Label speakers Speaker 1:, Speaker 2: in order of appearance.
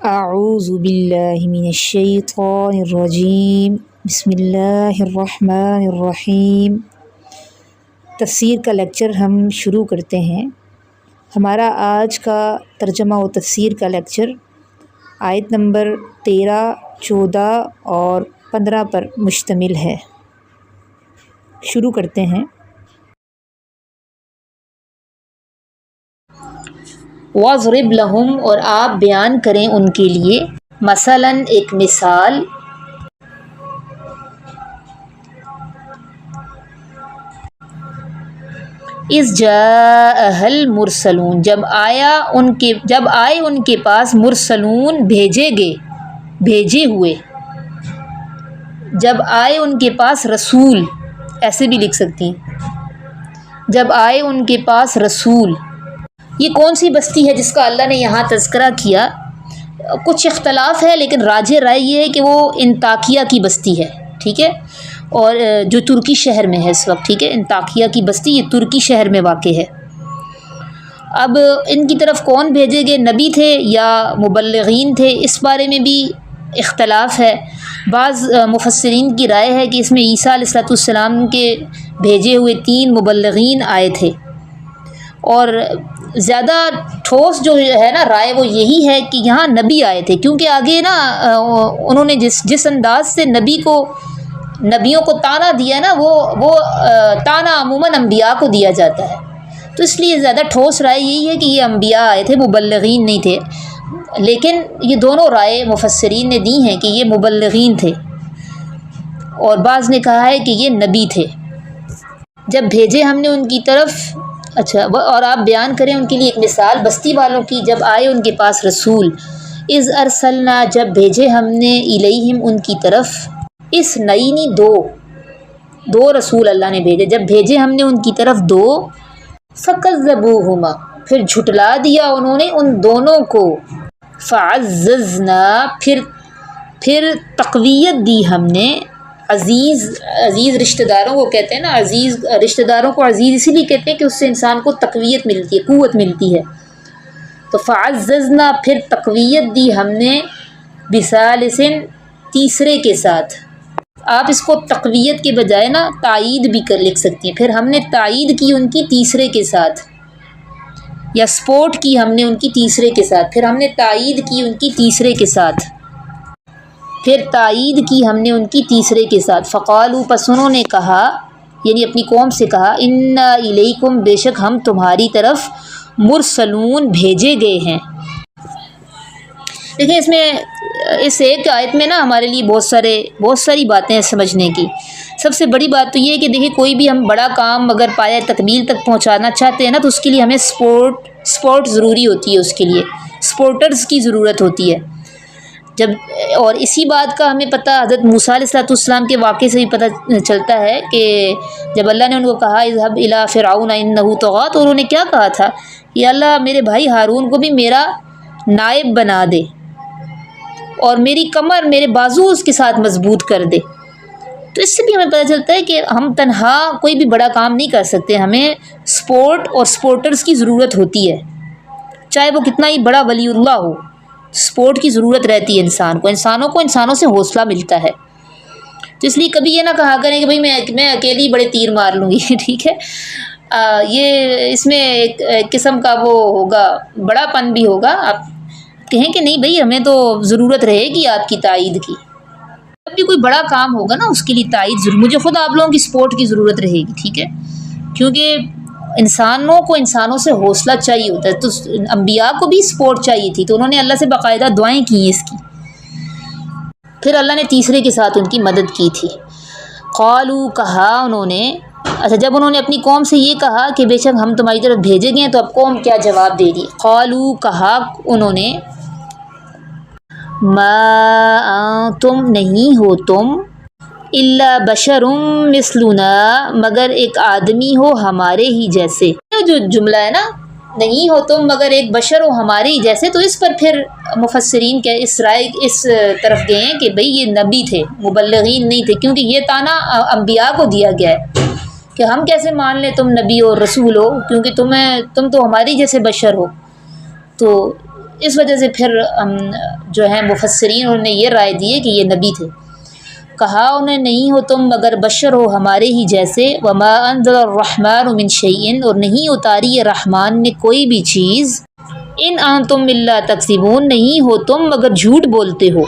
Speaker 1: اعوذ باللہ من الشیطان الرجیم بسم اللہ الرحمن الرحیم۔ تفسیر کا لیکچر ہم شروع کرتے ہیں۔ ہمارا آج کا ترجمہ و تفسیر کا لیکچر آیت نمبر 13، 14 اور 15 پر مشتمل ہے۔ شروع کرتے ہیں۔ وَاضْرِبْ لَهُمْ، اور آپ بیان کریں ان کے لیے، مثلاً ایک مثال، اِذْ جَاءَهَا الْمُرْسَلُونَ، جب آئے ان کے پاس مرسلون بھیجے ہوئے، جب آئے ان کے پاس رسول، ایسے بھی لکھ سکتی ہیں، جب آئے ان کے پاس رسول۔ یہ کون سی بستی ہے جس کا اللہ نے یہاں تذکرہ کیا؟ کچھ اختلاف ہے، لیکن راجح رائے یہ ہے کہ وہ انطاکیہ کی بستی ہے، ٹھیک ہے، اور جو ترکی شہر میں ہے اس وقت، ٹھیک ہے، انطاکیہ کی بستی یہ ترکی شہر میں واقع ہے۔ اب ان کی طرف کون بھیجے گئے، نبی تھے یا مبلغین تھے، اس بارے میں بھی اختلاف ہے۔ بعض مفسرین کی رائے ہے کہ اس میں عیسیٰ علیہ السلام کے بھیجے ہوئے 3 مبلغین آئے تھے، اور زیادہ ٹھوس جو ہے نا رائے وہ یہی ہے کہ یہاں نبی آئے تھے، کیونکہ آگے نا انہوں نے جس انداز سے نبیوں کو تانا دیا نا، وہ تانا عموماً انبیاء کو دیا جاتا ہے، تو اس لیے زیادہ ٹھوس رائے یہی ہے کہ یہ انبیاء آئے تھے، مبلغین نہیں تھے۔ لیکن یہ دونوں رائے مفسرین نے دی ہیں کہ یہ مبلغین تھے، اور بعض نے کہا ہے کہ یہ نبی تھے جب بھیجے ہم نے ان کی طرف۔ اچھا، اور آپ بیان کریں ان کے لیے ایک مثال بستی والوں کی، جب آئے ان کے پاس رسول، اذ ارسلنا، جب بھیجے ہم نے، الیہم، ان کی طرف، اثنین، دو رسول اللہ نے بھیجے، جب بھیجے ہم نے ان کی طرف 2، فکذبوہما، پھر جھٹلا دیا انہوں نے ان دونوں کو، فعززنا، پھر تقویت دی ہم نے، عزیز رشتہ داروں کو کہتے ہیں نا، عزیز رشتہ داروں کو عزیز اسی لیے کہتے ہیں کہ اس سے انسان کو تقویت ملتی ہے، قوت ملتی ہے، تو فعززنا، پھر تقویت دی ہم نے، بثالث، تیسرے کے ساتھ۔ آپ اس کو تقویت کے بجائے نا تائید بھی لکھ سکتی ہیں، پھر ہم نے تائید کی ان کی تیسرے کے ساتھ، یا سپورٹ کی ہم نے ان کی تیسرے کے ساتھ، پھر ہم نے تائید کی ان کی تیسرے کے ساتھ، پھر تائید کی ہم نے ان کی تیسرے کے ساتھ۔ فقالو، پس انہوں نے کہا، یعنی اپنی قوم سے کہا، انا الیکم، بے شک ہم تمہاری طرف، مرسلون، بھیجے گئے ہیں۔ دیکھیں اس ایک آیت میں نا ہمارے لیے بہت ساری باتیں ہیں سمجھنے کی۔ سب سے بڑی بات تو یہ ہے کہ دیکھیں کوئی بھی ہم بڑا کام اگر پایہ تکمیل تک پہنچانا چاہتے ہیں نا، تو اس کے لیے ہمیں سپورٹ ضروری ہوتی ہے، اس کے لیے سپورٹرز کی ضرورت ہوتی ہے۔ اور اسی بات کا ہمیں پتہ حضرت موسیٰ علیہ السلام کے واقعے سے بھی پتہ چلتا ہے کہ جب اللہ نے ان کو کہا اذهب الى فرعون انه طغى، تو انہوں نے کیا کہا تھا کہ اللہ میرے بھائی ہارون کو بھی میرا نائب بنا دے، اور میری کمر، میرے بازو اس کے ساتھ مضبوط کر دے۔ تو اس سے بھی ہمیں پتہ چلتا ہے کہ ہم تنہا کوئی بھی بڑا کام نہیں کر سکتے، ہمیں سپورٹ اور سپورٹرز کی ضرورت ہوتی ہے، چاہے وہ کتنا ہی بڑا ولی اللہ ہو، سپورٹ کی ضرورت رہتی ہے انسانوں کو انسانوں سے حوصلہ ملتا ہے۔ تو اس لیے کبھی یہ نہ کہا کریں کہ بھئی میں اکیلی بڑے تیر مار لوں گی، ٹھیک ہے، یہ اس میں ایک قسم کا وہ ہوگا، بڑا پن بھی ہوگا۔ آپ کہیں کہ نہیں بھئی ہمیں تو ضرورت رہے گی آپ کی تائید کی، جب بھی کوئی بڑا کام ہوگا نا اس کے لیے تائید ضرور، مجھے خود آپ لوگوں کی سپورٹ کی ضرورت رہے گی، ٹھیک ہے، کیونکہ انسانوں کو انسانوں سے حوصلہ چاہیے ہوتا ہے، تو انبیاء کو بھی سپورٹ چاہیے تھی، تو انہوں نے اللہ سے باقاعدہ دعائیں کی ہیں اس کی، پھر اللہ نے تیسرے کے ساتھ ان کی مدد کی تھی۔ قالو، کہا انہوں نے، اچھا جب انہوں نے اپنی قوم سے یہ کہا کہ بے شک ہم تمہاری طرف بھیجے گئے ہیں، تو اب قوم کیا جواب دے دی؟ قالو، کہا انہوں نے، ما انتم، نہیں ہو تم، الا بشر مثلنا، مگر ایک آدمی ہو ہمارے ہی جیسے۔ جو جملہ ہے نا، نہیں ہو تم مگر ایک بشر ہو ہمارے ہی جیسے، تو اس پر پھر مفسرین کے اس طرف گئے ہیں کہ بھئی یہ نبی تھے، مبلغین نہیں تھے، کیونکہ یہ تانا انبیاء کو دیا گیا ہے کہ ہم کیسے مان لیں تم نبی اور رسول ہو، کیونکہ تم تو ہماری جیسے بشر ہو۔ تو اس وجہ سے پھر جو ہیں مفسرین انہوں نے یہ رائے دی ہے کہ یہ نبی تھے۔ کہا انہیں نہیں ہو تم مگر بشر ہو ہمارے ہی جیسے، وما انزل الرحمن من شیء، اور نہیں اتاری رحمان نے کوئی بھی چیز، ان انتم الا تکذبون، نہیں ہو تم مگر جھوٹ بولتے ہو۔